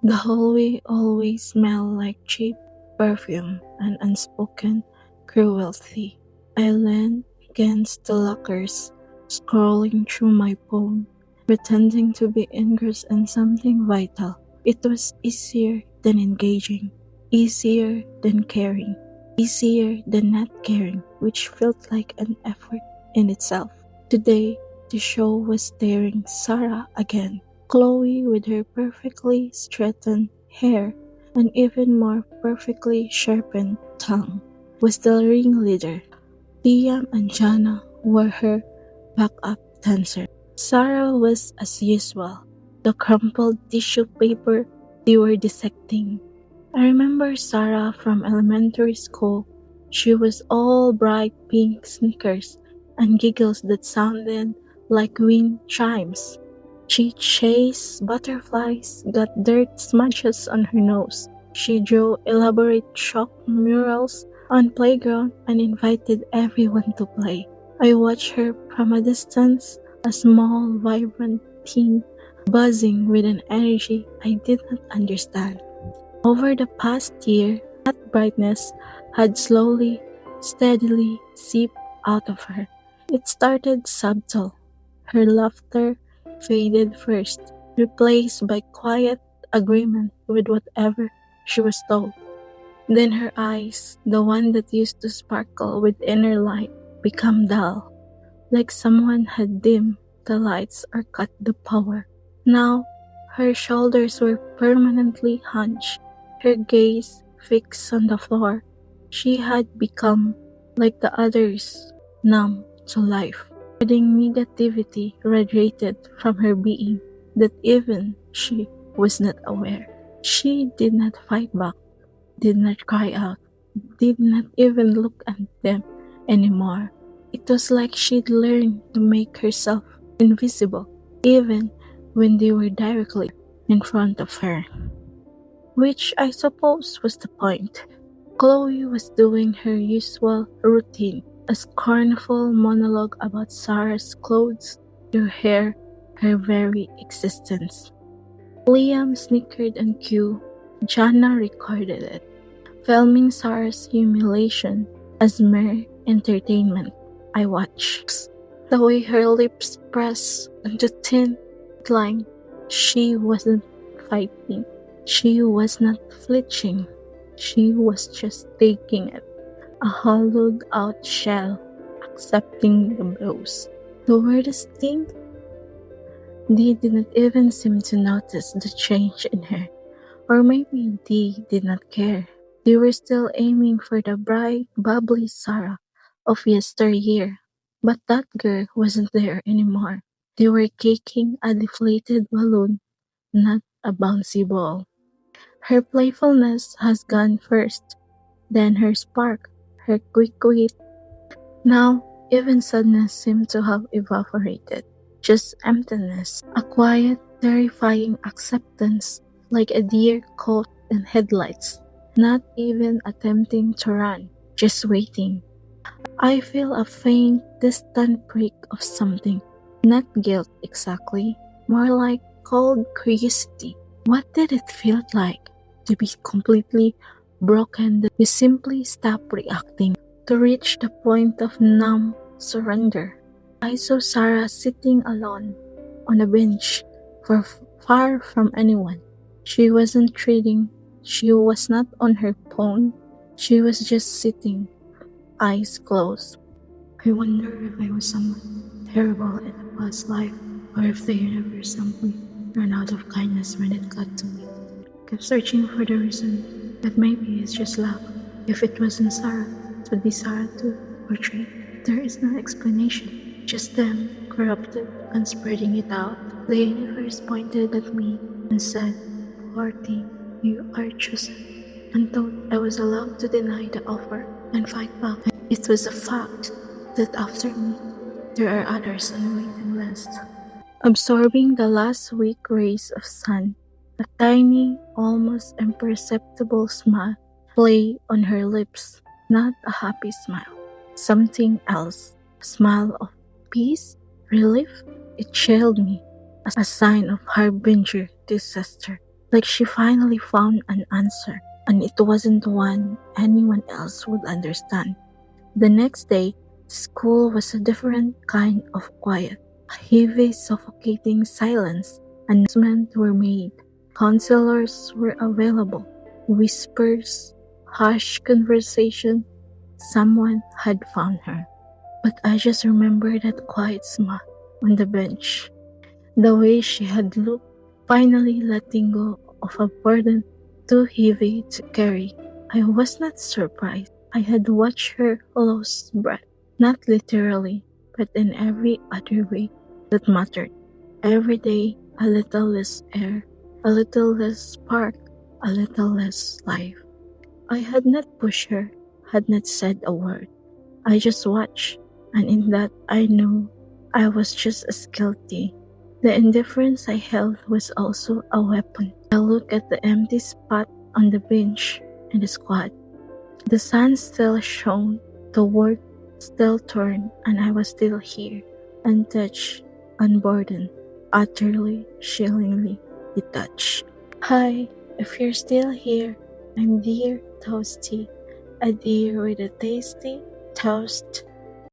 The hallway always smelled like cheap perfume and unspoken cruelty. I leaned against the lockers, scrolling through my phone, pretending to be engrossed in something vital. It was easier than engaging, easier than caring, easier than not caring, which felt like an effort in itself. Today, the show was staring Sarah again. Chloe with her perfectly straightened hair and even more perfectly sharpened tongue was the ringleader. Liam and Jana were her backup dancers. Sarah was, as usual, the crumpled tissue paper they were dissecting. I remember Sarah from elementary school. She was all bright pink sneakers and giggles that sounded like wind chimes. She chased butterflies, got dirt smudges on her nose. She drew elaborate chalk murals on playground and invited everyone to play. I watched her from a distance, a small, vibrant teen, buzzing with an energy I did not understand. Over the past year, that brightness had slowly, steadily seeped out of her. It started subtle. Her laughter faded first, replaced by quiet agreement with whatever she was told. Then her eyes, the one that used to sparkle with inner light, became dull, like someone had dimmed the lights or cut the power. Now, her shoulders were permanently hunched, her gaze fixed on the floor. She had become, like the others, numb to life. Spreading negativity radiated from her being that even she was not aware. She did not fight back, did not cry out, did not even look at them anymore. It was like she'd learned to make herself invisible, even when they were directly in front of her. Which I suppose was the point. Chloe was doing her usual routine, a scornful monologue about Sarah's clothes, her hair, her very existence. Liam snickered on cue. Jana recorded it, filming Sarah's humiliation as mere entertainment. I watched the way her lips pressed onto thin line. She wasn't fighting. She was not flinching. She was just taking it, a hollowed out shell, accepting the blows. The weirdest thing, they did not even seem to notice the change in her. Or maybe they did not care. They were still aiming for the bright, bubbly Sarah of yesteryear. But that girl wasn't there anymore. They were kicking a deflated balloon, not a bouncy ball. Her playfulness has gone first, then her spark, her quick wit. Now, even sadness seemed to have evaporated. Just emptiness, a quiet, terrifying acceptance, like a deer caught in headlights, not even attempting to run, just waiting. I feel a faint, distant prick of something, not guilt exactly, more like cold curiosity. What did it feel like to be completely broken that we simply stop reacting, to reach the point of numb surrender? I saw Sarah sitting alone on a bench, far from anyone. She wasn't trading, she was not on her phone, she was just sitting, eyes closed. I wonder if I was someone terrible in a past life, or if the universe simply ran out of kindness when it got to me. Kept searching for the reason, but maybe it's just luck. If it wasn't Sarah, it would be Sarah too, or Trey. There is no explanation, just them, corrupted and spreading it out. The universe pointed at me and said, "Poor thing, you are chosen," and thought I was allowed to deny the offer and fight back. It was a fact that after me, there are others on the waiting list. Absorbing the last weak rays of sun, a tiny, almost imperceptible smile played on her lips, not a happy smile, something else, a smile of peace, relief. It chilled me, a sign of harbinger disaster. like she finally found an answer, and it wasn't one anyone else would understand. The next day, school was a different kind of quiet. A heavy, suffocating silence. Announcements were made. Counselors were available. Whispers, hushed conversation. Someone had found her. But I just remember that quiet smile on the bench. The way she had looked, finally letting go of a burden too heavy to carry. I was not surprised. I had watched her lose breath, not literally, but in every other way that mattered. Every day, a little less air, a little less spark, a little less life. I had not pushed her, had not said a word. I just watched, and in that I knew I was just as guilty. The indifference I held was also a weapon. I looked at the empty spot on the bench in the squad. The sun still shone, the work still turned, and I was still here, untouched, unburdened, utterly, chillingly detached. Hi, if you're still here, I'm dear Toasty, a deer with a tasty toast